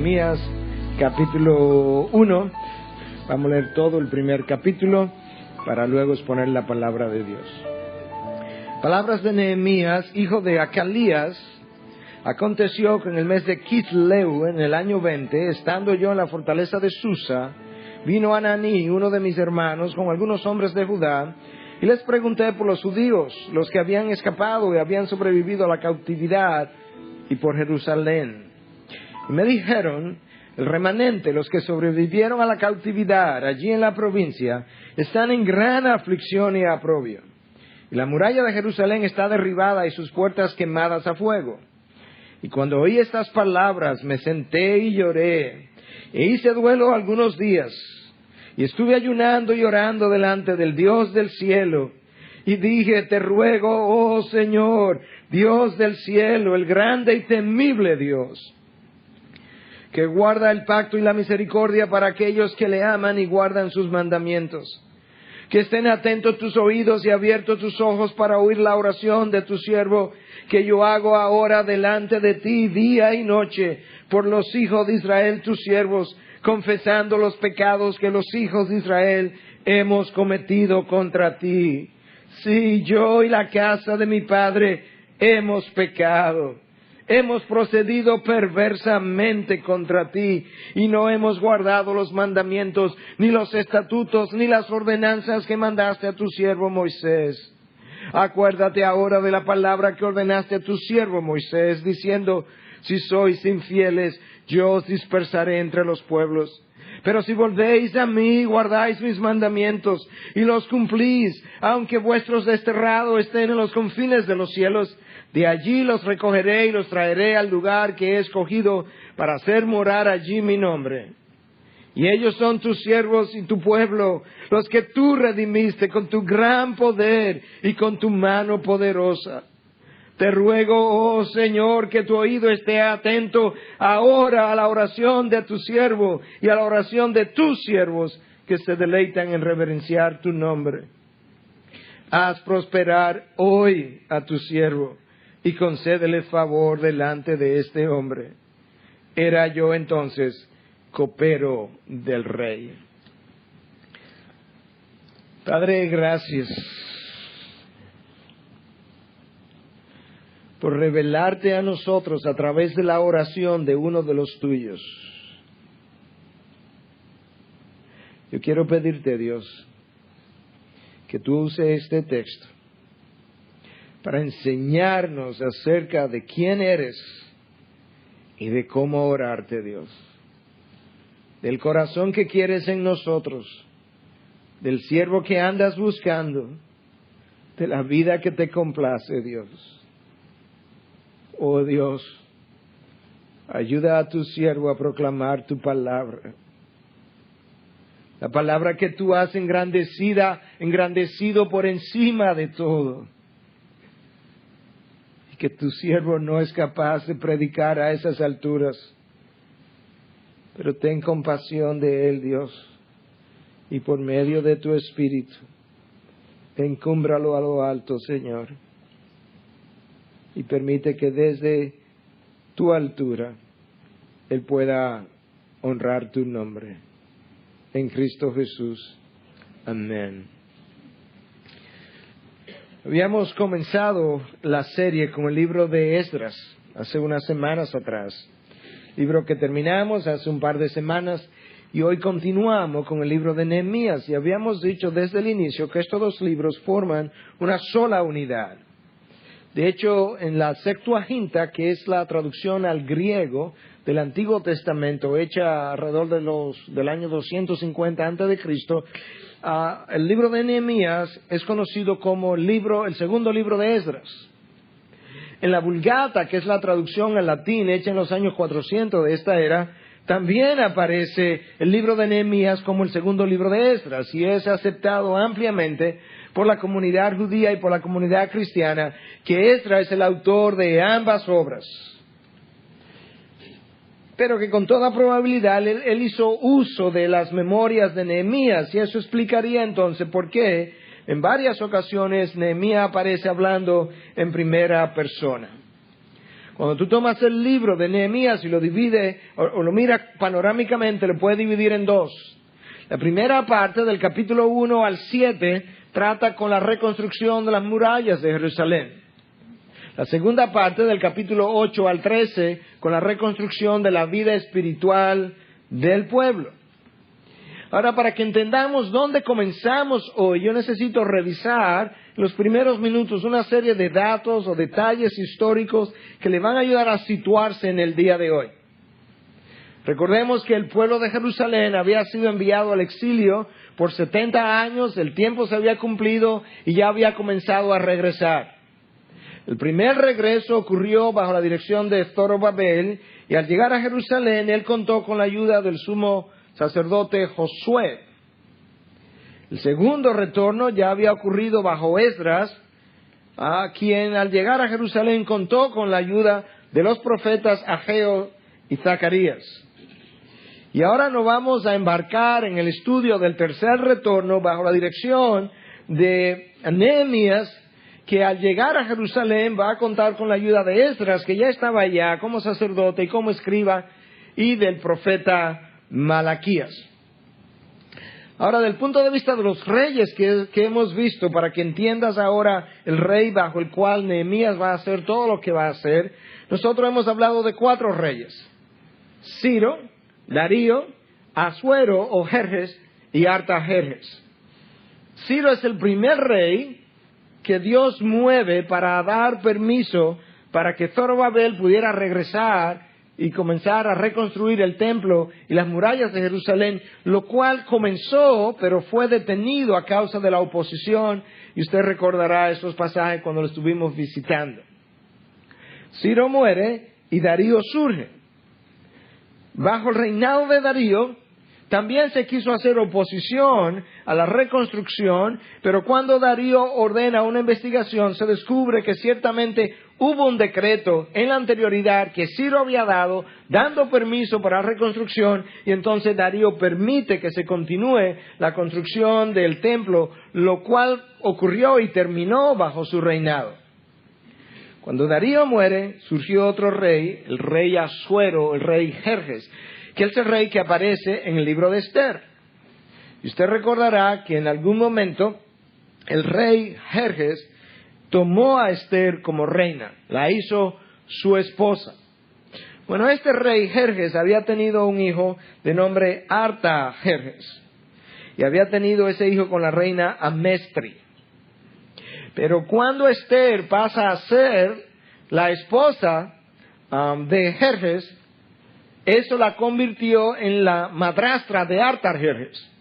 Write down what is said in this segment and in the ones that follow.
Nehemías, capítulo 1. Vamos a leer todo el primer capítulo para luego exponer la palabra de Dios. Palabras de Nehemías, hijo de Acalías. Aconteció que en el mes de Kisleu, en el año 20, estando yo en la fortaleza de Susa, vino Ananí, uno de mis hermanos, con algunos hombres de Judá, y les pregunté por los judíos, los que habían escapado y habían sobrevivido a la cautividad, y por Jerusalén. Y me dijeron, el remanente, los que sobrevivieron a la cautividad allí en la provincia, están en gran aflicción y aprobio. Y la muralla de Jerusalén está derribada y sus puertas quemadas a fuego. Y cuando oí estas palabras, me senté y lloré, e hice duelo algunos días, y estuve ayunando y orando delante del Dios del cielo, y dije, te ruego, oh Señor, Dios del cielo, el grande y temible Dios, que guarda el pacto y la misericordia para aquellos que le aman y guardan sus mandamientos. Que estén atentos tus oídos y abiertos tus ojos para oír la oración de tu siervo, que yo hago ahora delante de ti día y noche por los hijos de Israel tus siervos, confesando los pecados que los hijos de Israel hemos cometido contra ti. Sí, yo y la casa de mi padre hemos pecado. Hemos procedido perversamente contra ti y no hemos guardado los mandamientos, ni los estatutos, ni las ordenanzas que mandaste a tu siervo Moisés. Acuérdate ahora de la palabra que ordenaste a tu siervo Moisés, diciendo, si sois infieles, yo os dispersaré entre los pueblos. Pero si volvéis a mí, guardáis mis mandamientos y los cumplís, aunque vuestros desterrados estén en los confines de los cielos, de allí los recogeré y los traeré al lugar que he escogido para hacer morar allí mi nombre. Y ellos son tus siervos y tu pueblo, los que tú redimiste con tu gran poder y con tu mano poderosa. Te ruego, oh Señor, que tu oído esté atento ahora a la oración de tu siervo y a la oración de tus siervos que se deleitan en reverenciar tu nombre. Haz prosperar hoy a tu siervo y concédele favor delante de este hombre. Era yo entonces copero del rey. Padre, gracias por revelarte a nosotros a través de la oración de uno de los tuyos. Yo quiero pedirte, Dios, que tú uses este texto para enseñarnos acerca de quién eres y de cómo orarte, Dios. Del corazón que quieres en nosotros, del siervo que andas buscando, de la vida que te complace, Dios. Oh Dios, ayuda a tu siervo a proclamar tu palabra. La palabra que tú has engrandecido por encima de todo. Y que tu siervo no es capaz de predicar a esas alturas. Pero ten compasión de él, Dios. Y por medio de tu Espíritu, encúmbralo a lo alto, Señor. Y permite que desde tu altura Él pueda honrar tu nombre. En Cristo Jesús. Amén. Habíamos comenzado la serie con el libro de Esdras hace unas semanas atrás. Libro que terminamos hace un par de semanas y hoy continuamos con el libro de Nehemías. Y habíamos dicho desde el inicio que estos dos libros forman una sola unidad. De hecho, en la Septuaginta, que es la traducción al griego del Antiguo Testamento, hecha alrededor del año 250 a.C., el libro de Nehemías es conocido como el segundo libro de Esdras. En la Vulgata, que es la traducción al latín hecha en los años 400 de esta era, también aparece el libro de Nehemías como el segundo libro de Esdras y es aceptado ampliamente por la comunidad judía y por la comunidad cristiana, que Esdras es el autor de ambas obras. Pero que con toda probabilidad él hizo uso de las memorias de Nehemías, y eso explicaría entonces por qué en varias ocasiones Nehemías aparece hablando en primera persona. Cuando tú tomas el libro de Nehemías y lo divides o lo miras panorámicamente, lo puedes dividir en dos. La primera parte, del capítulo 1 al 7, trata con la reconstrucción de las murallas de Jerusalén. La segunda parte, del capítulo 8 al 13, con la reconstrucción de la vida espiritual del pueblo. Ahora, para que entendamos dónde comenzamos hoy, yo necesito revisar los primeros minutos una serie de datos o detalles históricos que le van a ayudar a situarse en el día de hoy. Recordemos que el pueblo de Jerusalén había sido enviado al exilio por 70 años, el tiempo se había cumplido y ya había comenzado a regresar. El primer regreso ocurrió bajo la dirección de Zorobabel, y al llegar a Jerusalén, él contó con la ayuda del sumo sacerdote Josué. El segundo retorno ya había ocurrido bajo Esdras, a quien al llegar a Jerusalén contó con la ayuda de los profetas Ageo y Zacarías. Y ahora nos vamos a embarcar en el estudio del tercer retorno bajo la dirección de Nehemías, que al llegar a Jerusalén va a contar con la ayuda de Esdras, que ya estaba allá como sacerdote y como escriba, y del profeta Malaquías. Ahora, del punto de vista de los reyes que hemos visto, para que entiendas ahora el rey bajo el cual Nehemías va a hacer todo lo que va a hacer, nosotros hemos hablado de 4 reyes: Ciro, Darío, Asuero o Jerjes y Artajerjes. Ciro es el primer rey que Dios mueve para dar permiso para que Zorobabel pudiera regresar y comenzar a reconstruir el templo y las murallas de Jerusalén, lo cual comenzó, pero fue detenido a causa de la oposición, y usted recordará esos pasajes cuando lo estuvimos visitando. Ciro muere y Darío surge. Bajo el reinado de Darío, también se quiso hacer oposición a la reconstrucción, pero cuando Darío ordena una investigación, se descubre que ciertamente hubo un decreto en la anterioridad que Ciro había dado, dando permiso para la reconstrucción, y entonces Darío permite que se continúe la construcción del templo, lo cual ocurrió y terminó bajo su reinado. Cuando Darío muere, surgió otro rey, el rey Asuero, el rey Jerjes, que es el rey que aparece en el libro de Esther. Y usted recordará que en algún momento el rey Jerjes tomó a Esther como reina, la hizo su esposa. Bueno, este rey Jerjes había tenido un hijo de nombre Artajerjes, y había tenido ese hijo con la reina Amestri. Pero cuando Esther pasa a ser la esposa de Jerjes, eso la convirtió en la madrastra de Artajerjes.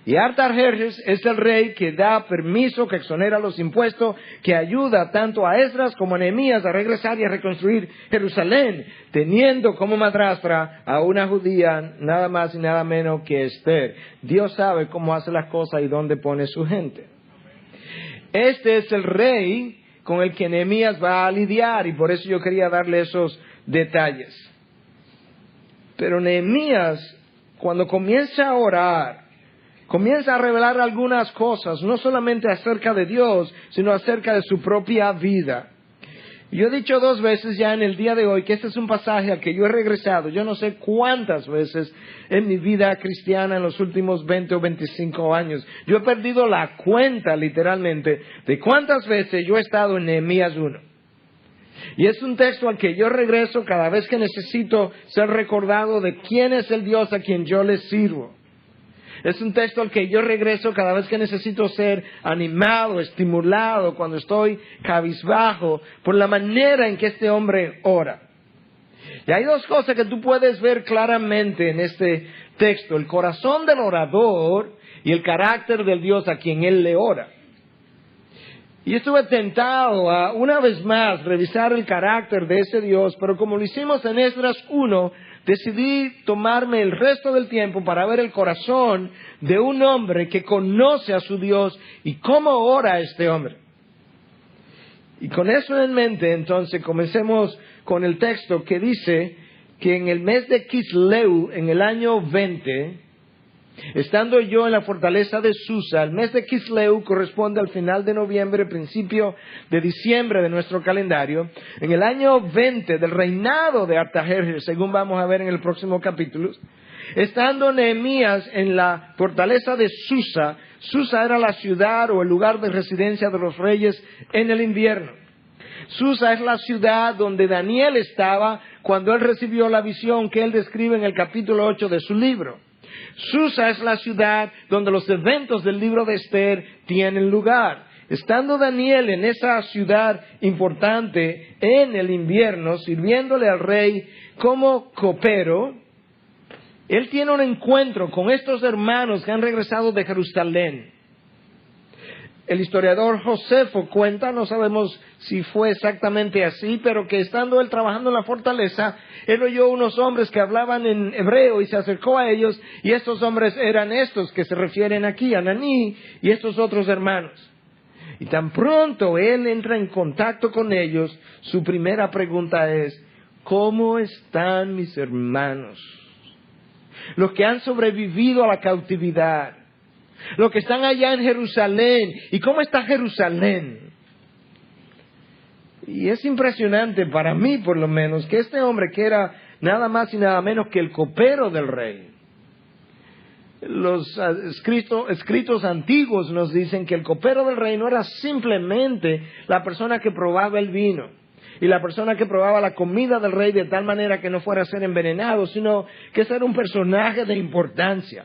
Y Artajerjes es el rey que da permiso, que exonera los impuestos, que ayuda tanto a Esdras como a Nehemías a regresar y a reconstruir Jerusalén, teniendo como madrastra a una judía nada más y nada menos que Esther. Dios sabe cómo hace las cosas y dónde pone su gente. Este es el rey con el que Nehemías va a lidiar, y por eso yo quería darle esos detalles. Pero Nehemías, cuando comienza a orar, comienza a revelar algunas cosas, no solamente acerca de Dios, sino acerca de su propia vida. Yo he dicho 2 veces ya en el día de hoy que este es un pasaje al que yo he regresado, yo no sé cuántas veces en mi vida cristiana en los últimos 20 o 25 años. Yo he perdido la cuenta, literalmente, de cuántas veces yo he estado en Nehemías 1. Y es un texto al que yo regreso cada vez que necesito ser recordado de quién es el Dios a quien yo le sirvo. Es un texto al que yo regreso cada vez que necesito ser animado, estimulado, cuando estoy cabizbajo, por la manera en que este hombre ora. Y hay 2 cosas que tú puedes ver claramente en este texto: el corazón del orador y el carácter del Dios a quien él le ora. Y estuve tentado a, una vez más, revisar el carácter de ese Dios, pero como lo hicimos en Esdras 1, decidí tomarme el resto del tiempo para ver el corazón de un hombre que conoce a su Dios y cómo ora este hombre. Y con eso en mente, entonces, comencemos con el texto que dice que en el mes de Kisleu, en el año 20, Estando yo en la fortaleza de Susa, el mes de Kisleu corresponde al final de noviembre, principio de diciembre de nuestro calendario, en el año 20 del reinado de Artajerjes, según vamos a ver en el próximo capítulo, estando Nehemías en la fortaleza de Susa. Susa era la ciudad o el lugar de residencia de los reyes en el invierno. Susa es la ciudad donde Daniel estaba cuando él recibió la visión que él describe en el capítulo 8 de su libro. Susa es la ciudad donde los eventos del libro de Esther tienen lugar. Estando Daniel en esa ciudad importante en el invierno, sirviéndole al rey como copero, él tiene un encuentro con estos hermanos que han regresado de Jerusalén. El historiador Josefo cuenta, no sabemos si fue exactamente así, pero que estando él trabajando en la fortaleza, él oyó unos hombres que hablaban en hebreo y se acercó a ellos, y estos hombres eran estos que se refieren aquí, Ananí y estos otros hermanos. Y tan pronto él entra en contacto con ellos, su primera pregunta es: ¿cómo están mis hermanos? Los que han sobrevivido a la cautividad, los que están allá en Jerusalén. ¿Y cómo está Jerusalén? Y es impresionante para mí, por lo menos, que este hombre, que era nada más y nada menos que el copero del rey, los escritos antiguos nos dicen que el copero del rey no era simplemente la persona que probaba el vino y la persona que probaba la comida del rey de tal manera que no fuera a ser envenenado, sino que ese era un personaje de importancia.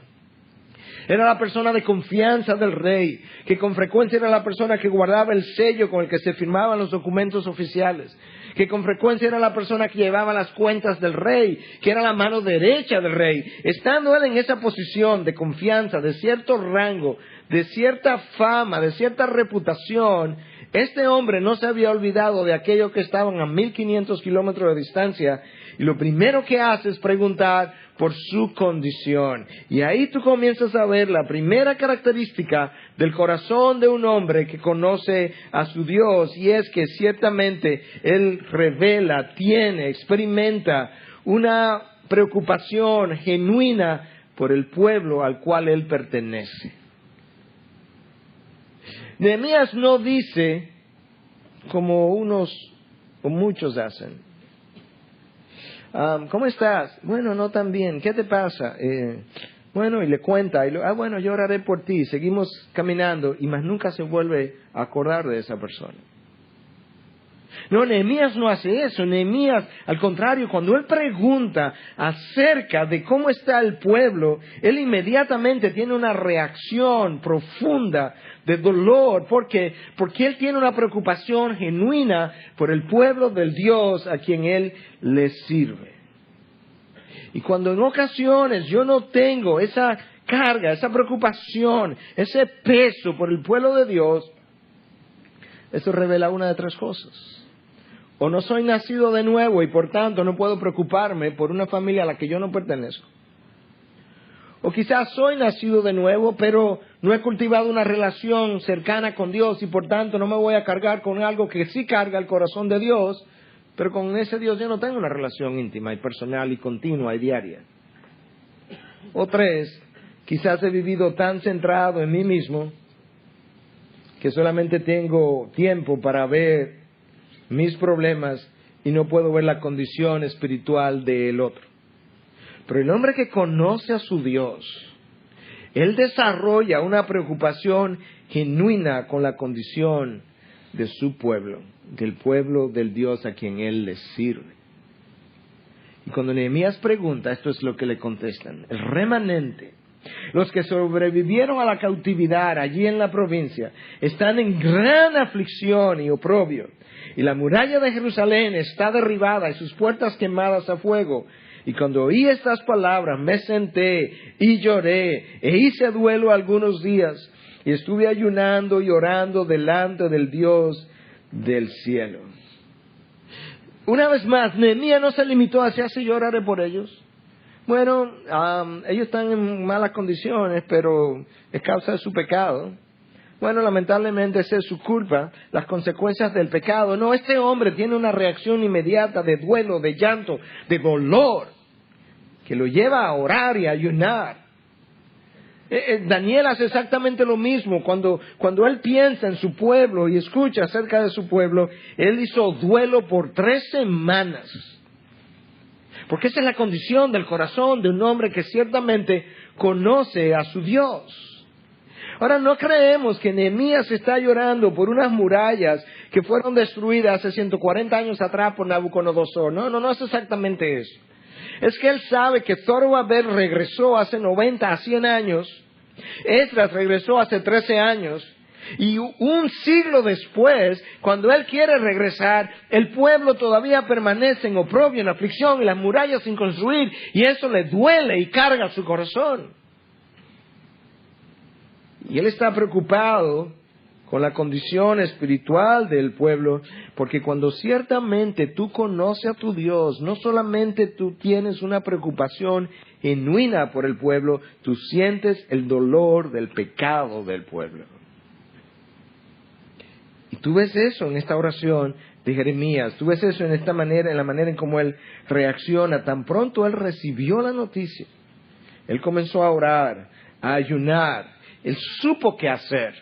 Era la persona de confianza del rey, que con frecuencia era la persona que guardaba el sello con el que se firmaban los documentos oficiales, que con frecuencia era la persona que llevaba las cuentas del rey, que era la mano derecha del rey. Estando él en esa posición de confianza, de cierto rango, de cierta fama, de cierta reputación, este hombre no se había olvidado de aquellos que estaban a 1500 kilómetros de distancia, y lo primero que hace es preguntar por su condición. Y ahí tú comienzas a ver la primera característica del corazón de un hombre que conoce a su Dios, y es que ciertamente él revela, experimenta una preocupación genuina por el pueblo al cual él pertenece. Nehemías no dice, como unos o muchos hacen: ¿cómo estás? Bueno, no tan bien. ¿Qué te pasa? Bueno, y le cuenta. Bueno, yo oraré por ti. Seguimos caminando y más nunca se vuelve a acordar de esa persona. No, Nehemías no hace eso. Nehemías, al contrario, cuando él pregunta acerca de cómo está el pueblo, él inmediatamente tiene una reacción profunda de dolor, porque él tiene una preocupación genuina por el pueblo del Dios a quien él le sirve. Y cuando en ocasiones yo no tengo esa carga, esa preocupación, ese peso por el pueblo de Dios, eso revela una de tres cosas. O no soy nacido de nuevo y por tanto no puedo preocuparme por una familia a la que yo no pertenezco. O quizás soy nacido de nuevo, pero no he cultivado una relación cercana con Dios y por tanto no me voy a cargar con algo que sí carga el corazón de Dios, pero con ese Dios yo no tengo una relación íntima y personal y continua y diaria. O tres, quizás he vivido tan centrado en mí mismo que solamente tengo tiempo para ver mis problemas y no puedo ver la condición espiritual del otro. Pero el hombre que conoce a su Dios, él desarrolla una preocupación genuina con la condición de su pueblo, del pueblo del Dios a quien él le sirve. Y cuando Nehemías pregunta, esto es lo que le contestan: el remanente, los que sobrevivieron a la cautividad allí en la provincia, están en gran aflicción y oprobio, y la muralla de Jerusalén está derribada y sus puertas quemadas a fuego. Y cuando oí estas palabras, me senté y lloré, e hice duelo algunos días, y estuve ayunando y orando delante del Dios del cielo. Una vez más, Nehemías no se limitó a decir: así yo oraré por ellos. Bueno, ellos están en malas condiciones, pero es causa de su pecado. Bueno, lamentablemente esa es su culpa, las consecuencias del pecado. No, este hombre tiene una reacción inmediata de duelo, de llanto, de dolor, que lo lleva a orar y a ayunar. Daniel hace exactamente lo mismo. Cuando él piensa en su pueblo y escucha acerca de su pueblo, él hizo duelo por 3 semanas. Porque esa es la condición del corazón de un hombre que ciertamente conoce a su Dios. Ahora, no creemos que Nehemías está llorando por unas murallas que fueron destruidas hace 140 años atrás por Nabucodonosor. No es exactamente eso. Es que él sabe que Zorobabel regresó hace 90 a 100 años, Esdras regresó hace 13 años, y un siglo después, cuando él quiere regresar, el pueblo todavía permanece en oprobio, en aflicción, y las murallas sin construir, y eso le duele y carga su corazón. Y él está preocupado con la condición espiritual del pueblo, porque cuando ciertamente tú conoces a tu Dios, no solamente tú tienes una preocupación genuina por el pueblo, tú sientes el dolor del pecado del pueblo. Y tú ves eso en esta oración de Jeremías, tú ves eso en la manera en cómo él reacciona. Tan pronto él recibió la noticia, él comenzó a orar, a ayunar. Él supo qué hacer.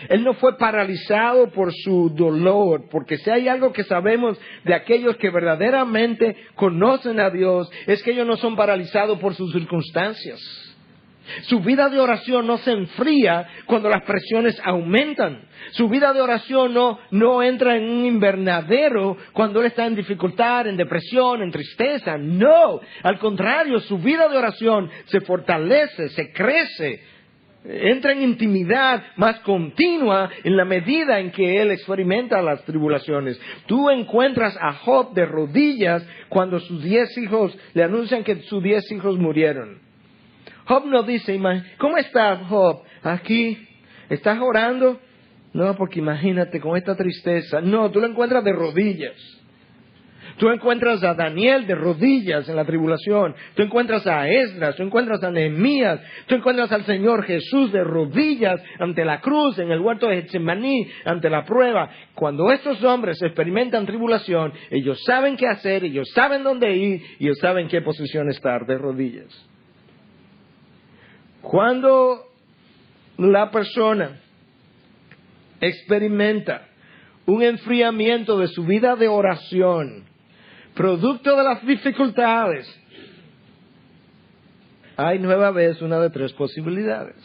Él no fue paralizado por su dolor, porque si hay algo que sabemos de aquellos que verdaderamente conocen a Dios, es que ellos no son paralizados por sus circunstancias. Su vida de oración no se enfría cuando las presiones aumentan. Su vida de oración no entra en un invernadero cuando él está en dificultad, en depresión, en tristeza. No, al contrario, su vida de oración se fortalece, se crece. Entra en intimidad más continua en la medida en que él experimenta las tribulaciones. Tú encuentras a Job de rodillas cuando sus 10 hijos le anuncian que sus 10 hijos murieron. Job no dice, ¿cómo estás, Job? Aquí, ¿estás orando? No, porque imagínate con esta tristeza. No, tú lo encuentras de rodillas. Tú encuentras a Daniel de rodillas en la tribulación. Tú encuentras a Esdras, tú encuentras a Nehemías, tú encuentras al Señor Jesús de rodillas ante la cruz, en el huerto de Getsemaní, ante la prueba. Cuando estos hombres experimentan tribulación, ellos saben qué hacer, ellos saben dónde ir, y ellos saben en qué posición estar, de rodillas. Cuando la persona experimenta un enfriamiento de su vida de oración, producto de las dificultades, hay nueva vez una de 3 posibilidades.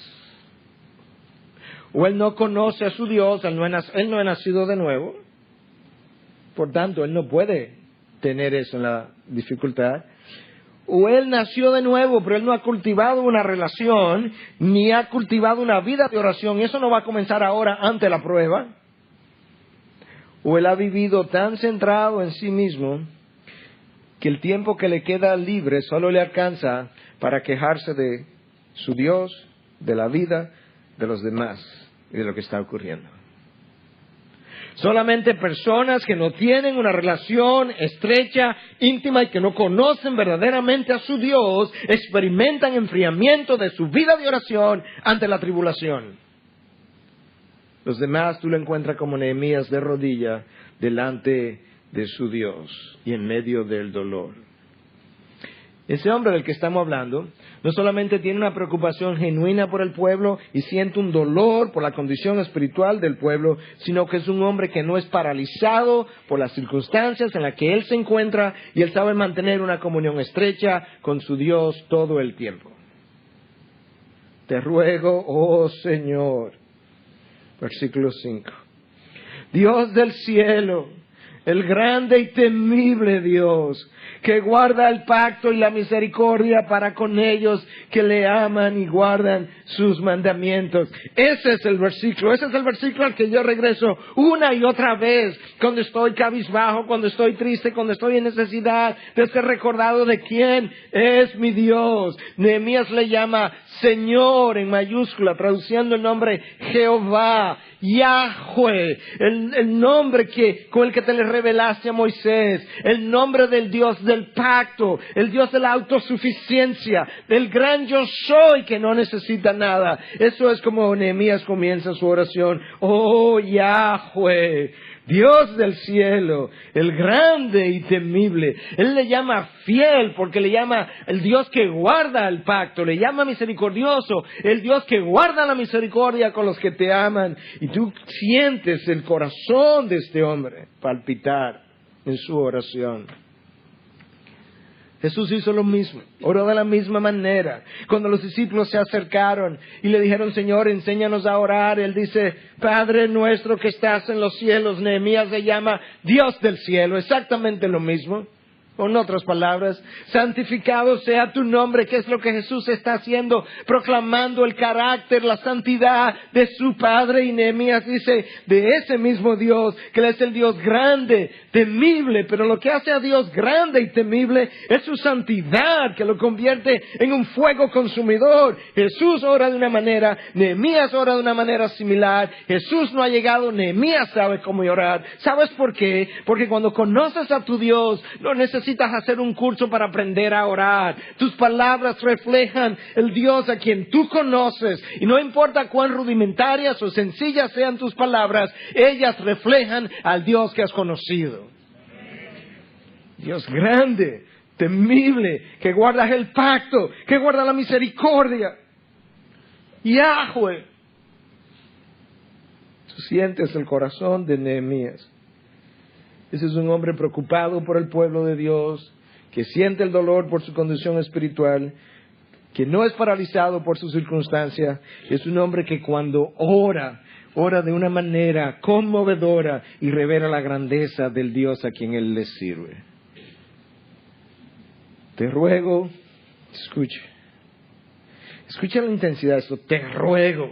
O él no conoce a su Dios, él no ha nacido de nuevo, por tanto él no puede tener eso en la dificultad. O él nació de nuevo, pero él no ha cultivado una relación, ni ha cultivado una vida de oración, y eso no va a comenzar ahora ante la prueba. O él ha vivido tan centrado en sí mismo que el tiempo que le queda libre solo le alcanza para quejarse de su Dios, de la vida, de los demás y de lo que está ocurriendo. Solamente personas que no tienen una relación estrecha, íntima y que no conocen verdaderamente a su Dios experimentan enfriamiento de su vida de oración ante la tribulación. Los demás tú lo encuentras como Nehemías de rodilla delante de su Dios y en medio del dolor. Ese hombre del que estamos hablando no solamente tiene una preocupación genuina por el pueblo y siente un dolor por la condición espiritual del pueblo, sino que es un hombre que no es paralizado por las circunstancias en las que él se encuentra, y él sabe mantener una comunión estrecha con su Dios todo el tiempo. Te ruego, oh Señor, versículo 5, Dios del cielo, el grande y temible Dios, que guarda el pacto y la misericordia para con ellos que le aman y guardan sus mandamientos. Ese es el versículo al que yo regreso una y otra vez cuando estoy cabizbajo, cuando estoy triste, cuando estoy en necesidad de ser recordado de quién es mi Dios. Nehemías le llama Señor en mayúscula, traduciendo el nombre Jehová, Yahweh, el nombre con el que te le revelaste a Moisés, el nombre del Dios del pacto, el Dios de la autosuficiencia, del gran yo soy que no necesita nada. Eso es como Nehemías comienza su oración. Oh Yahweh, Dios del cielo, el grande y temible. Él le llama fiel porque le llama el Dios que guarda el pacto, le llama misericordioso, el Dios que guarda la misericordia con los que te aman. Y tú sientes el corazón de este hombre palpitar en su oración. Jesús hizo lo mismo, oró de la misma manera. Cuando los discípulos se acercaron y le dijeron, Señor, enséñanos a orar, Él dice, Padre nuestro que estás en los cielos. Nehemías se llama Dios del cielo, exactamente lo mismo. Con otras palabras, santificado sea tu nombre, que es lo que Jesús está haciendo, proclamando el carácter, la santidad de su Padre. Y Nehemías dice de ese mismo Dios, que Él es el Dios grande, temible, pero lo que hace a Dios grande y temible es su santidad, que lo convierte en un fuego consumidor. Jesús ora de una manera, Nehemías ora de una manera similar. Jesús no ha llegado, Nehemías sabe cómo orar. ¿Sabes por qué? Porque cuando conoces a tu Dios, no necesitas hacer un curso para aprender a orar. Tus palabras reflejan el Dios a quien tú conoces. Y no importa cuán rudimentarias o sencillas sean tus palabras, ellas reflejan al Dios que has conocido. Dios grande, temible, que guarda el pacto, que guarda la misericordia. Yahweh. Tú sientes el corazón de Nehemías. Ese es un hombre preocupado por el pueblo de Dios, que siente el dolor por su condición espiritual, que no es paralizado por su circunstancia. Es un hombre que cuando ora de una manera conmovedora y revela la grandeza del Dios a quien Él le sirve. Te ruego, escucha la intensidad de esto, te ruego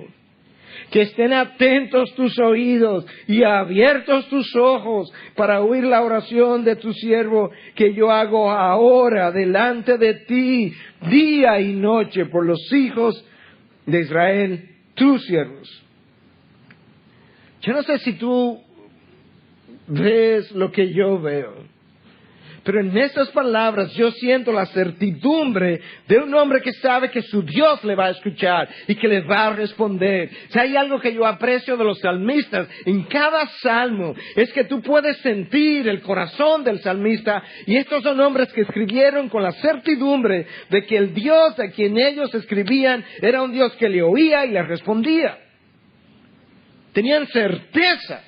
que estén atentos tus oídos y abiertos tus ojos para oír la oración de tu siervo que yo hago ahora delante de ti, día y noche, por los hijos de Israel, tus siervos. Yo no sé si tú ves lo que yo veo, pero en estas palabras yo siento la certidumbre de un hombre que sabe que su Dios le va a escuchar y que le va a responder. Si hay algo que yo aprecio de los salmistas en cada salmo, es que tú puedes sentir el corazón del salmista, y estos son hombres que escribieron con la certidumbre de que el Dios a quien ellos escribían era un Dios que le oía y le respondía. Tenían certeza.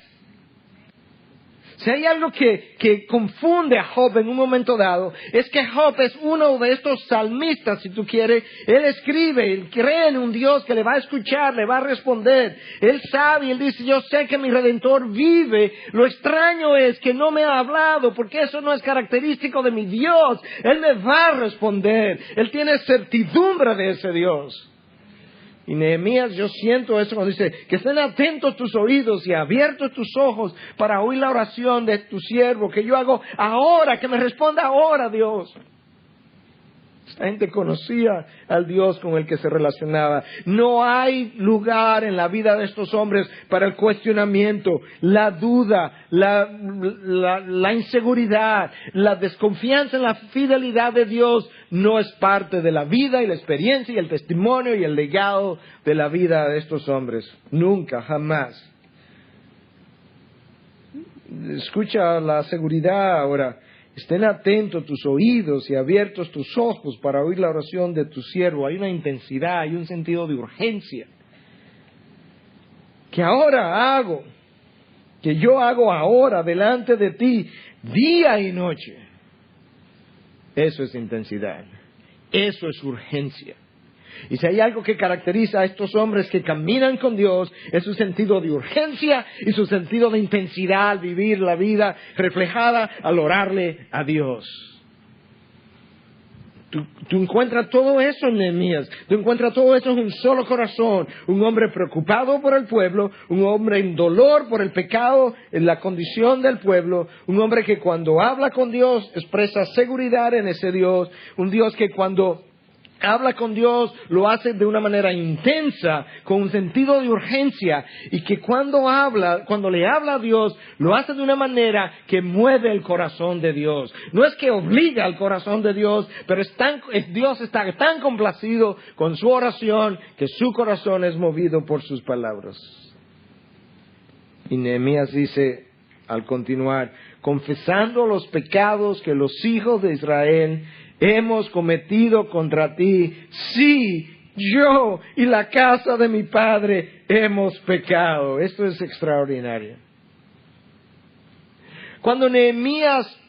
Si hay algo que confunde a Job en un momento dado, es que Job es uno de estos salmistas, si tú quieres. Él escribe, él cree en un Dios que le va a escuchar, le va a responder. Él sabe, él dice, yo sé que mi Redentor vive. Lo extraño es que no me ha hablado, porque eso no es característico de mi Dios. Él me va a responder. Él tiene certidumbre de ese Dios. Y Nehemías, yo siento eso cuando dice, que estén atentos tus oídos y abiertos tus ojos para oír la oración de tu siervo, que yo hago ahora, que me responda ahora, Dios. Esta gente conocía al Dios con el que se relacionaba. No hay lugar en la vida de estos hombres para el cuestionamiento, la duda, la inseguridad, la desconfianza en la fidelidad de Dios. No es parte de la vida y la experiencia y el testimonio y el legado de la vida de estos hombres. Nunca, jamás. Escucha la seguridad ahora. Estén atentos tus oídos y abiertos tus ojos para oír la oración de tu siervo. Hay una intensidad, hay un sentido de urgencia. Que yo hago ahora delante de ti, día y noche. Eso es intensidad. Eso es urgencia. Y si hay algo que caracteriza a estos hombres que caminan con Dios, es su sentido de urgencia y su sentido de intensidad al vivir la vida reflejada al orarle a Dios. Tú encuentras todo eso en Nehemías. Tú encuentras todo eso en un solo corazón. Un hombre preocupado por el pueblo, un hombre en dolor por el pecado, en la condición del pueblo, un hombre que cuando habla con Dios expresa seguridad en ese Dios, un Dios que cuando habla con Dios lo hace de una manera intensa, con un sentido de urgencia, y que cuando le habla a Dios, lo hace de una manera que mueve el corazón de Dios. No es que obliga al corazón de Dios, pero Dios está tan complacido con su oración que su corazón es movido por sus palabras. Y Nehemías dice, al continuar, confesando los pecados que los hijos de Israel hemos cometido contra ti. Sí, yo y la casa de mi padre hemos pecado. Esto es extraordinario. Cuando Nehemías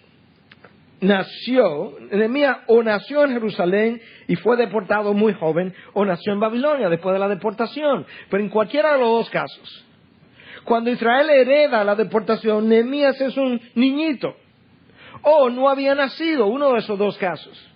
nació en Jerusalén y fue deportado muy joven, o nació en Babilonia después de la deportación. Pero en cualquiera de los dos casos, cuando Israel hereda la deportación, Nehemías es un niñito, o no había nacido, uno de esos dos casos.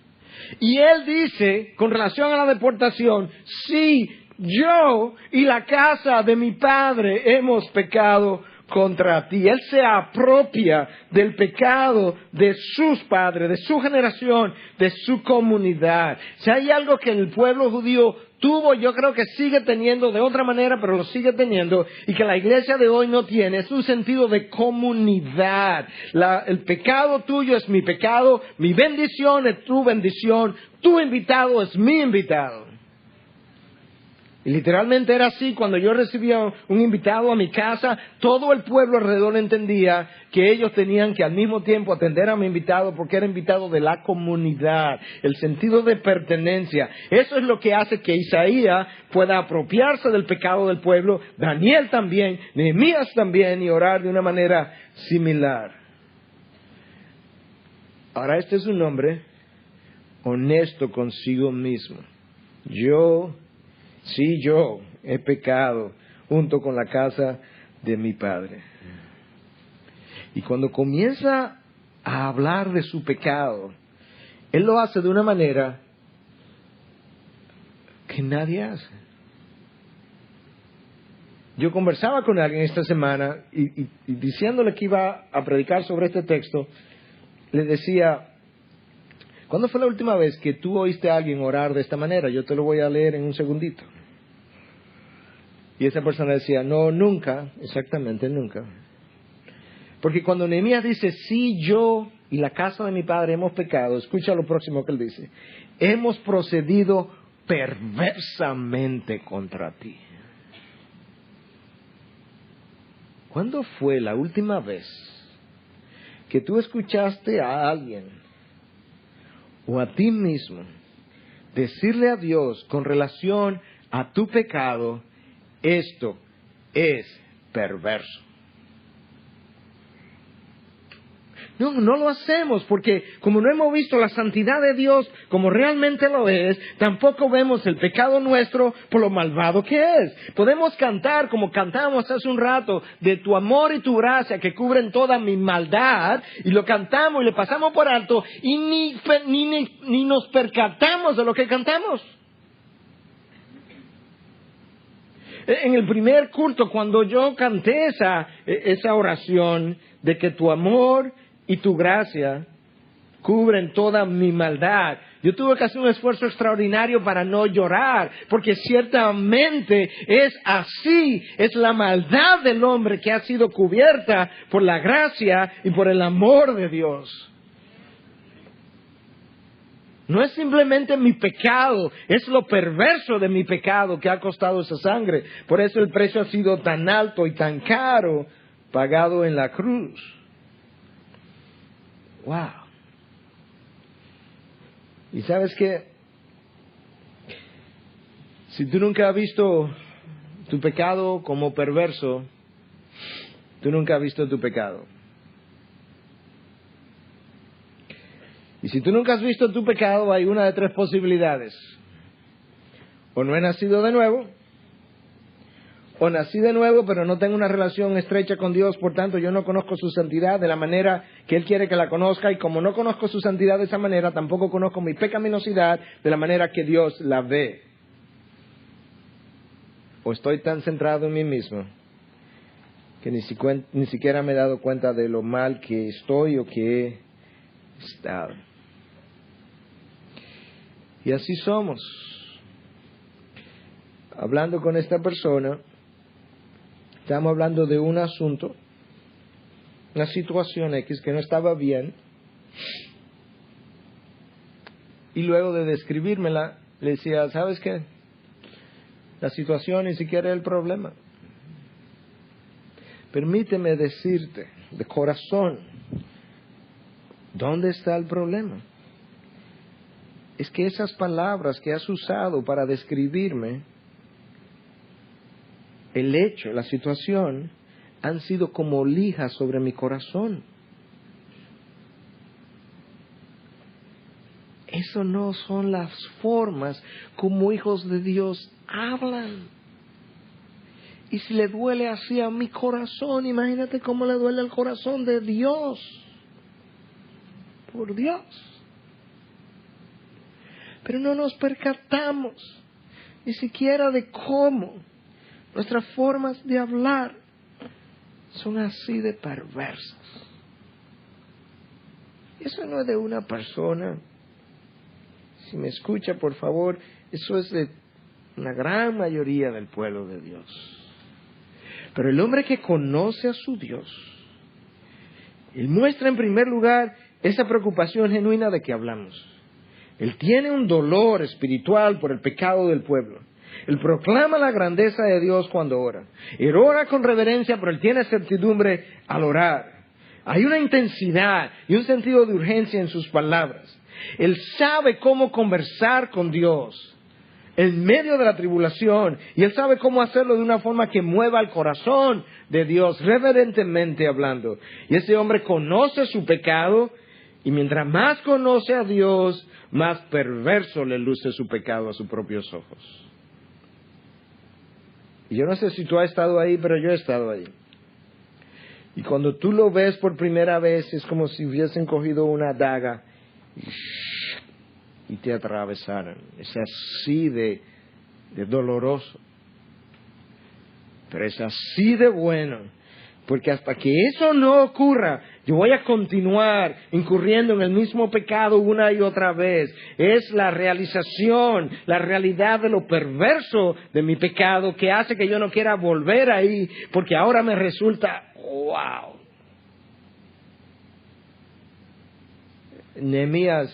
Y él dice, con relación a la deportación, sí, yo y la casa de mi padre hemos pecado contra ti. Él se apropia del pecado de sus padres, de su generación, de su comunidad. Si hay algo que el pueblo judío tuvo, yo creo que sigue teniendo de otra manera, pero lo sigue teniendo, y que la iglesia de hoy no tiene, es un sentido de comunidad. El pecado tuyo es mi pecado, mi bendición es tu bendición, tu invitado es mi invitado. Y literalmente era así. Cuando yo recibía un invitado a mi casa, todo el pueblo alrededor entendía que ellos tenían que al mismo tiempo atender a mi invitado porque era invitado de la comunidad, el sentido de pertenencia. Eso es lo que hace que Isaías pueda apropiarse del pecado del pueblo, Daniel también, Nehemías también, y orar de una manera similar. Ahora, este es un hombre honesto consigo mismo. Yo he pecado junto con la casa de mi padre. Y cuando comienza a hablar de su pecado, él lo hace de una manera que nadie hace. Yo conversaba con alguien esta semana y diciéndole que iba a predicar sobre este texto, le decía: ¿cuándo fue la última vez que tú oíste a alguien orar de esta manera? Yo te lo voy a leer en un segundito. Y esa persona decía: no, nunca, exactamente nunca. Porque cuando Nehemías dice, sí, yo y la casa de mi padre hemos pecado, escucha lo próximo que él dice: hemos procedido perversamente contra ti. ¿Cuándo fue la última vez que tú escuchaste a alguien o a ti mismo decirle a Dios con relación a tu pecado: esto es perverso? No lo hacemos porque como no hemos visto la santidad de Dios como realmente lo es, tampoco vemos el pecado nuestro por lo malvado que es. Podemos cantar como cantamos hace un rato, de tu amor y tu gracia que cubren toda mi maldad, y lo cantamos y le pasamos por alto y ni nos percatamos de lo que cantamos. En el primer culto, cuando yo canté esa oración de que tu amor y tu gracia cubren toda mi maldad, yo tuve que hacer un esfuerzo extraordinario para no llorar, porque ciertamente es así, es la maldad del hombre que ha sido cubierta por la gracia y por el amor de Dios. No es simplemente mi pecado, es lo perverso de mi pecado que ha costado esa sangre. Por eso el precio ha sido tan alto y tan caro, pagado en la cruz. Wow. Y sabes qué, si tú nunca has visto tu pecado como perverso, tú nunca has visto tu pecado. Y si tú nunca has visto tu pecado, hay una de tres posibilidades: o no he nacido de nuevo, o nací de nuevo pero no tengo una relación estrecha con Dios, por tanto yo no conozco su santidad de la manera que Él quiere que la conozca, y como no conozco su santidad de esa manera, tampoco conozco mi pecaminosidad de la manera que Dios la ve. O estoy tan centrado en mí mismo que ni siquiera me he dado cuenta de lo mal que estoy o que he estado. Y así somos. Hablando con esta persona, estamos hablando de un asunto, una situación X que no estaba bien, y luego de describírmela, le decía: ¿sabes qué? La situación ni siquiera es el problema. Permíteme decirte de corazón. ¿Dónde está el problema? Es que esas palabras que has usado para describirme, el hecho, la situación, han sido como lijas sobre mi corazón. Eso no son las formas como hijos de Dios hablan. Y si le duele así a mi corazón, imagínate cómo le duele al corazón de Dios. Por Dios. Pero no nos percatamos ni siquiera de cómo nuestras formas de hablar son así de perversas. Eso no es de una persona. Si me escucha, por favor, eso es de una gran mayoría del pueblo de Dios. Pero el hombre que conoce a su Dios, él muestra en primer lugar esa preocupación genuina de que hablamos. Él tiene un dolor espiritual por el pecado del pueblo. Él proclama la grandeza de Dios cuando ora. Él ora con reverencia, pero él tiene certidumbre al orar. Hay una intensidad y un sentido de urgencia en sus palabras. Él sabe cómo conversar con Dios en medio de la tribulación, y él sabe cómo hacerlo de una forma que mueva el corazón de Dios, reverentemente hablando. Y ese hombre conoce su pecado, y mientras más conoce a Dios, más perverso le luce su pecado a sus propios ojos. Y yo no sé si tú has estado ahí, pero yo he estado ahí. Y cuando tú lo ves por primera vez, es como si hubiesen cogido una daga y te atravesaran. Es así de doloroso. Pero es así de bueno. Porque hasta que eso no ocurra, yo voy a continuar incurriendo en el mismo pecado una y otra vez. Es la realización, la realidad de lo perverso de mi pecado que hace que yo no quiera volver ahí, porque ahora me resulta, wow. Nehemías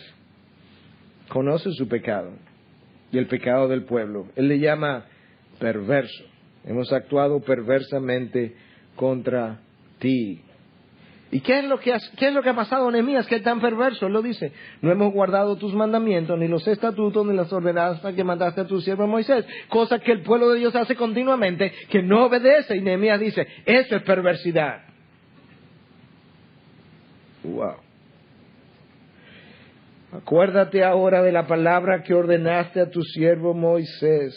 conoce su pecado y el pecado del pueblo. Él le llama perverso. Hemos actuado perversamente contra ti. ¿Y qué es lo que ha pasado, Nehemías, que es tan perverso? Él lo dice: no hemos guardado tus mandamientos, ni los estatutos, ni las ordenanzas que mandaste a tu siervo Moisés. Cosa que el pueblo de Dios hace continuamente, que no obedece. Y Nehemías dice: eso es perversidad. Wow. Acuérdate ahora de la palabra que ordenaste a tu siervo Moisés,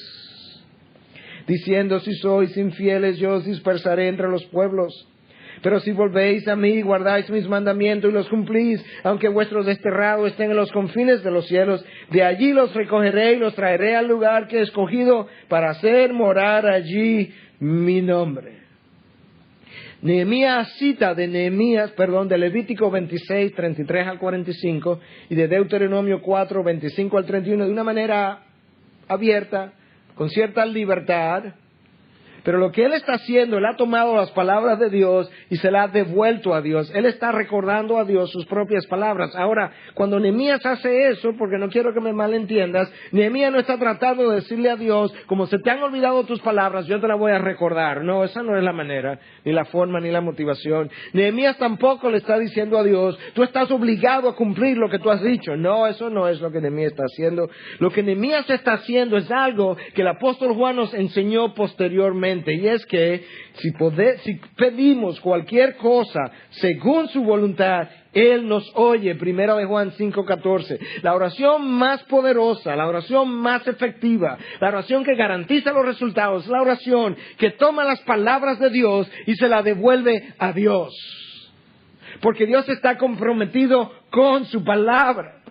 diciendo: si sois infieles, yo os dispersaré entre los pueblos. Pero si volvéis a mí y guardáis mis mandamientos y los cumplís, aunque vuestros desterrados estén en los confines de los cielos, de allí los recogeré y los traeré al lugar que he escogido para hacer morar allí mi nombre. Nehemías cita de Levítico 26, 33 al 45 y de Deuteronomio 4, 25 al 31 de una manera abierta, con cierta libertad. Pero lo que él está haciendo, él ha tomado las palabras de Dios y se las ha devuelto a Dios. Él está recordando a Dios sus propias palabras. Ahora, cuando Nehemías hace eso, porque no quiero que me malentiendas, Nehemías no está tratando de decirle a Dios: como se te han olvidado tus palabras, yo te las voy a recordar. No, esa no es la manera, ni la forma, ni la motivación. Nehemías tampoco le está diciendo a Dios: tú estás obligado a cumplir lo que tú has dicho. No, eso no es lo que Nehemías está haciendo. Lo que Nehemías está haciendo es algo que el apóstol Juan nos enseñó posteriormente. Y es que si pedimos cualquier cosa según su voluntad, Él nos oye. 1 de Juan 5:14. La oración más poderosa, la oración más efectiva, la oración que garantiza los resultados, la oración que toma las palabras de Dios y se la devuelve a Dios. Porque Dios está comprometido con su palabra.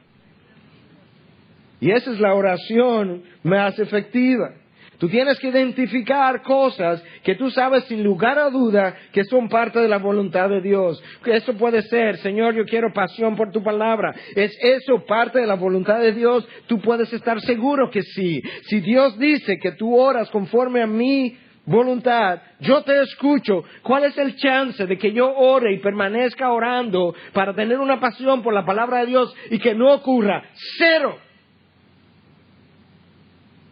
Y esa es la oración más efectiva. Tú tienes que identificar cosas que tú sabes sin lugar a duda que son parte de la voluntad de Dios. Eso puede ser: Señor, yo quiero pasión por tu palabra. ¿Es eso parte de la voluntad de Dios? Tú puedes estar seguro que sí. Si Dios dice que tú oras conforme a mi voluntad, yo te escucho. ¿Cuál es el chance de que yo ore y permanezca orando para tener una pasión por la palabra de Dios y que no ocurra? Cero.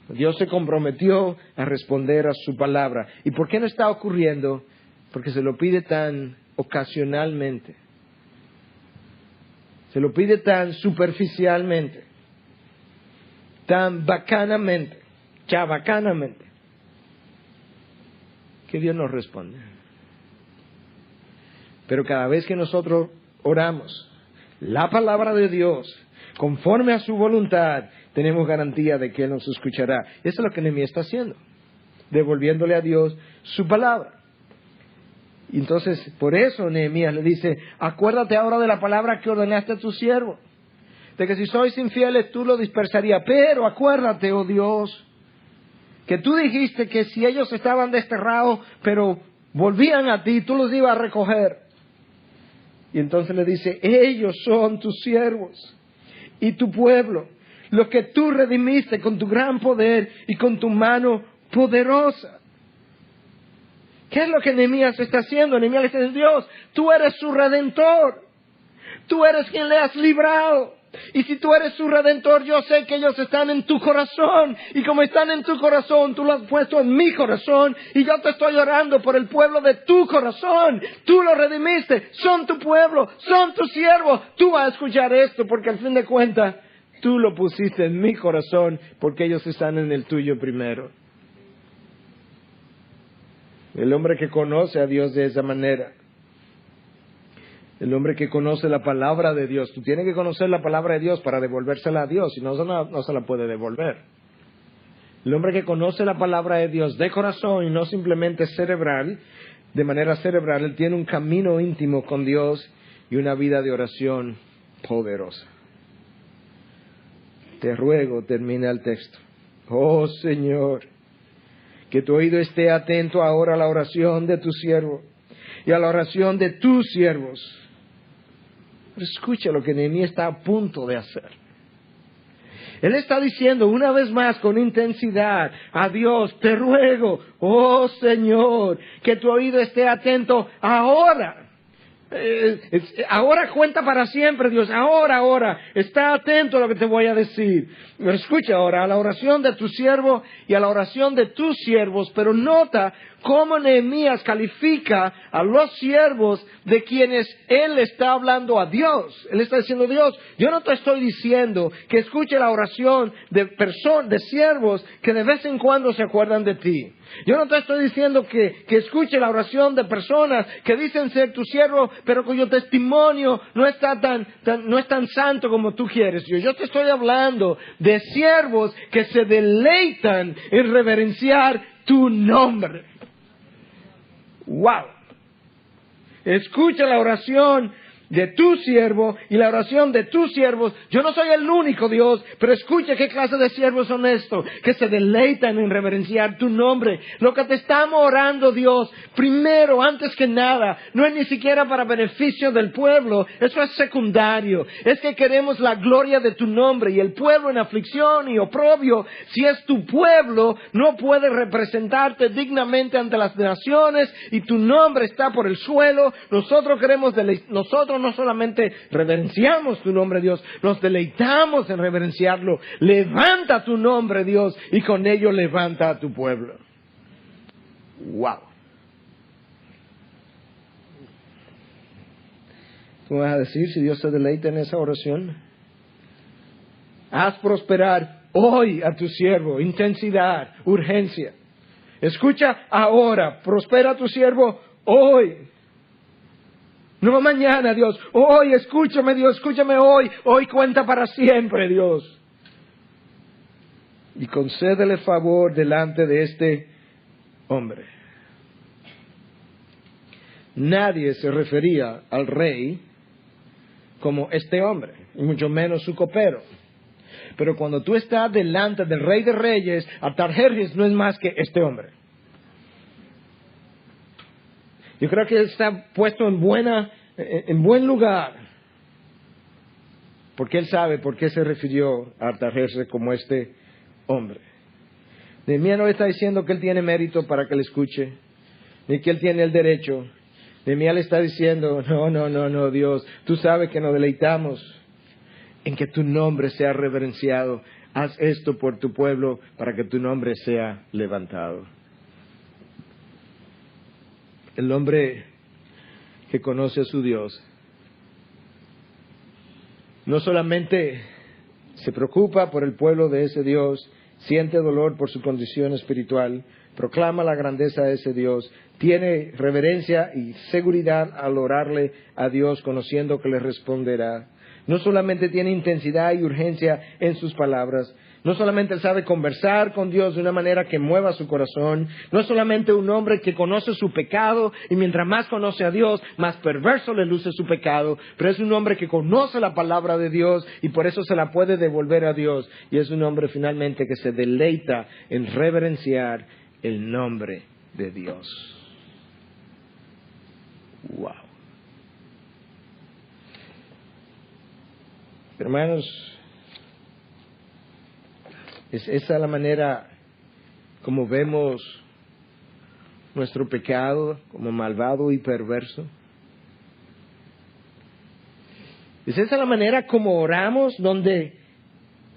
Dios se comprometió a responder a su palabra. ¿Y por qué no está ocurriendo? Porque se lo pide tan ocasionalmente. Se lo pide tan superficialmente, tan bacanamente, chabacanamente, que Dios nos responde. Pero cada vez que nosotros oramos la palabra de Dios conforme a su voluntad, tenemos garantía de que Él nos escuchará. Eso es lo que Nehemías está haciendo, devolviéndole a Dios su palabra. Y entonces, por eso Nehemías le dice: acuérdate ahora de la palabra que ordenaste a tu siervo, de que si sois infieles tú lo dispersarías. Pero acuérdate, oh Dios, que tú dijiste que si ellos estaban desterrados, pero volvían a ti, tú los ibas a recoger. Y entonces le dice: ellos son tus siervos y tu pueblo, los que tú redimiste con tu gran poder y con tu mano poderosa. ¿Qué es lo que Nehemías está haciendo? Nehemías le dice: Dios, tú eres su redentor, tú eres quien le has librado. Y si tú eres su redentor, yo sé que ellos están en tu corazón. Y como están en tu corazón, tú lo has puesto en mi corazón. Y yo te estoy orando por el pueblo de tu corazón. Tú lo redimiste. Son tu pueblo. Son tus siervos. Tú vas a escuchar esto porque al fin de cuentas, tú lo pusiste en mi corazón porque ellos están en el tuyo primero. El hombre que conoce a Dios de esa manera, el hombre que conoce la palabra de Dios, tú tienes que conocer la palabra de Dios para devolvérsela a Dios, si no, no se la puede devolver. El hombre que conoce la palabra de Dios de corazón y no simplemente cerebral, de manera cerebral, él tiene un camino íntimo con Dios y una vida de oración poderosa. Te ruego, termina el texto: oh Señor, que tu oído esté atento ahora a la oración de tu siervo y a la oración de tus siervos. Escucha lo que Nehemías está a punto de hacer. Él está diciendo una vez más con intensidad a Dios: te ruego, oh Señor, que tu oído esté atento ahora. Ahora cuenta para siempre, Dios. Ahora, está atento a lo que te voy a decir. Escucha ahora a la oración de tu siervo y a la oración de tus siervos. Pero nota cómo Nehemías califica a los siervos de quienes él está hablando a Dios. Él está diciendo: Dios, yo no te estoy diciendo que escuche la oración de siervos que de vez en cuando se acuerdan de ti. Yo no te estoy diciendo que escuche la oración de personas que dicen ser tu siervo, pero cuyo testimonio no es tan santo como tú quieres. Yo te estoy hablando de siervos que se deleitan en reverenciar tu nombre. ¡Wow! Escucha la oración de tu siervo y la oración de tus siervos. Yo no soy el único, Dios, pero escucha qué clase de siervos son estos, que se deleitan en reverenciar tu nombre. Lo que te estamos orando, Dios, primero, antes que nada, no es ni siquiera para beneficio del pueblo, eso es secundario. Es que queremos la gloria de tu nombre, y el pueblo en aflicción y oprobio, si es tu pueblo, no puede representarte dignamente ante las naciones, y tu nombre está por el suelo. Nosotros no solamente reverenciamos tu nombre, Dios, nos deleitamos en reverenciarlo. Levanta tu nombre, Dios, y con ello levanta a tu pueblo. ¡Wow! ¿Cómo vas a decir si Dios se deleita en esa oración? Haz prosperar hoy a tu siervo, intensidad, urgencia. Escucha ahora, prospera a tu siervo hoy. No mañana, Dios. Hoy, escúchame, Dios, escúchame hoy. Hoy cuenta para siempre, Dios. Y concédele favor delante de este hombre. Nadie se refería al rey como este hombre, y mucho menos su copero. Pero cuando tú estás delante del Rey de Reyes, Artajerjes no es más que este hombre. Yo creo que él está puesto en buen lugar, porque él sabe por qué se refirió a Artajerjes como este hombre. Nehemías no está diciendo que él tiene mérito para que le escuche, ni que él tiene el derecho. Nehemías le está diciendo: no, Dios, tú sabes que nos deleitamos en que tu nombre sea reverenciado. Haz esto por tu pueblo para que tu nombre sea levantado. El hombre que conoce a su Dios. No solamente se preocupa por el pueblo de ese Dios, siente dolor por su condición espiritual, proclama la grandeza de ese Dios, tiene reverencia y seguridad al orarle a Dios, conociendo que le responderá. No solamente tiene intensidad y urgencia en sus palabras, no solamente sabe conversar con Dios de una manera que mueva su corazón, no es solamente un hombre que conoce su pecado y mientras más conoce a Dios, más perverso le luce su pecado, pero es un hombre que conoce la palabra de Dios y por eso se la puede devolver a Dios. Y es un hombre finalmente que se deleita en reverenciar el nombre de Dios. Wow. Hermanos, ¿es esa la manera como vemos nuestro pecado como malvado y perverso? ¿Es esa la manera como oramos, donde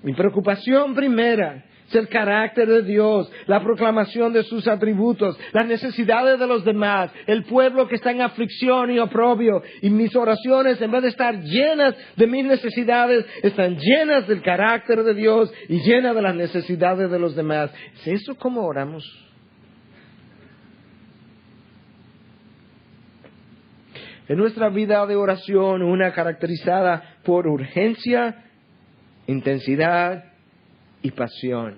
mi preocupación primera es el carácter de Dios, la proclamación de sus atributos, las necesidades de los demás, el pueblo que está en aflicción y oprobio, y mis oraciones, en vez de estar llenas de mis necesidades, están llenas del carácter de Dios y llenas de las necesidades de los demás? ¿Es eso como oramos? En nuestra vida de oración, una caracterizada por urgencia, intensidad y pasión.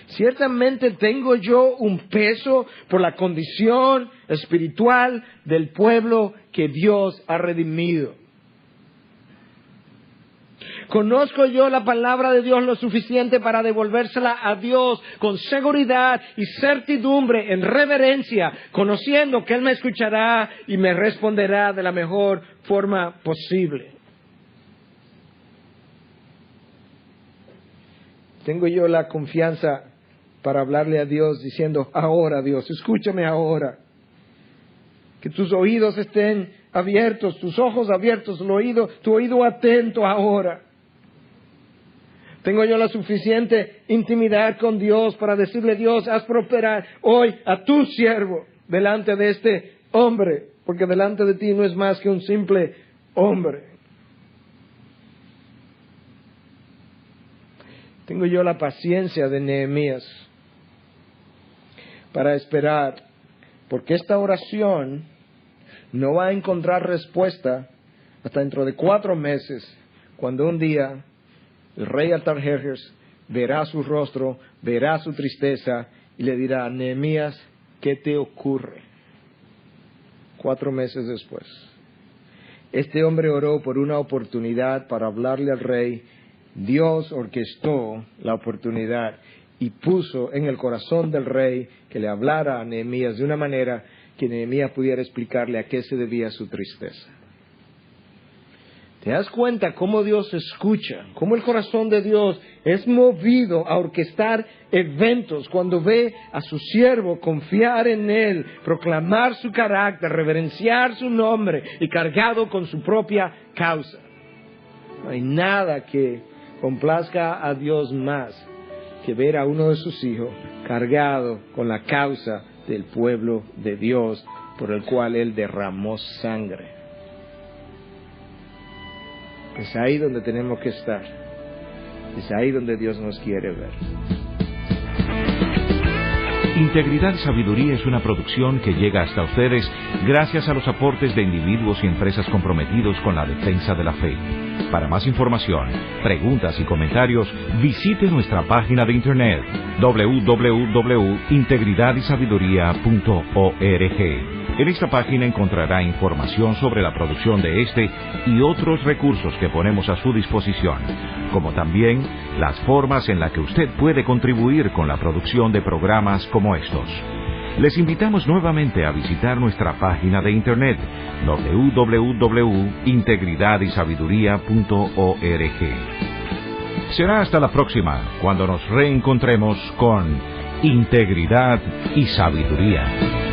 Ciertamente tengo yo un peso por la condición espiritual del pueblo que Dios ha redimido. ¿Conozco yo la palabra de Dios lo suficiente para devolvérsela a Dios con seguridad y certidumbre, en reverencia, conociendo que Él me escuchará y me responderá de la mejor forma posible? Tengo yo la confianza para hablarle a Dios diciendo: ahora, Dios, escúchame ahora. Que tus oídos estén abiertos, tus ojos abiertos, tu oído atento ahora. Tengo yo la suficiente intimidad con Dios para decirle: Dios, haz prosperar hoy a tu siervo delante de este hombre, porque delante de ti no es más que un simple hombre. Tengo yo la paciencia de Nehemías para esperar, porque esta oración no va a encontrar respuesta hasta dentro de 4 meses, cuando un día el rey Artajerjes verá su rostro, verá su tristeza y le dirá: Nehemías, ¿qué te ocurre? 4 meses después. Este hombre oró por una oportunidad para hablarle al rey. Dios orquestó la oportunidad y puso en el corazón del rey que le hablara a Nehemías de una manera que Nehemías pudiera explicarle a qué se debía su tristeza. ¿Te das cuenta cómo Dios escucha? Cómo el corazón de Dios es movido a orquestar eventos cuando ve a su siervo confiar en Él, proclamar su carácter, reverenciar su nombre y cargado con su propia causa? No hay nada que complazca a Dios más que ver a uno de sus hijos cargado con la causa del pueblo de Dios por el cual Él derramó sangre. Es ahí donde tenemos que estar. Es ahí donde Dios nos quiere ver. Integridad y Sabiduría es una producción que llega hasta ustedes gracias a los aportes de individuos y empresas comprometidos con la defensa de la fe. Para más información, preguntas y comentarios, visite nuestra página de internet www.integridadisabiduría.org. En esta página encontrará información sobre la producción de este y otros recursos que ponemos a su disposición, como también las formas en las que usted puede contribuir con la producción de programas como estos. Les invitamos nuevamente a visitar nuestra página de internet www.integridadisabiduría.org. Será hasta la próxima, cuando nos reencontremos con Integridad y Sabiduría.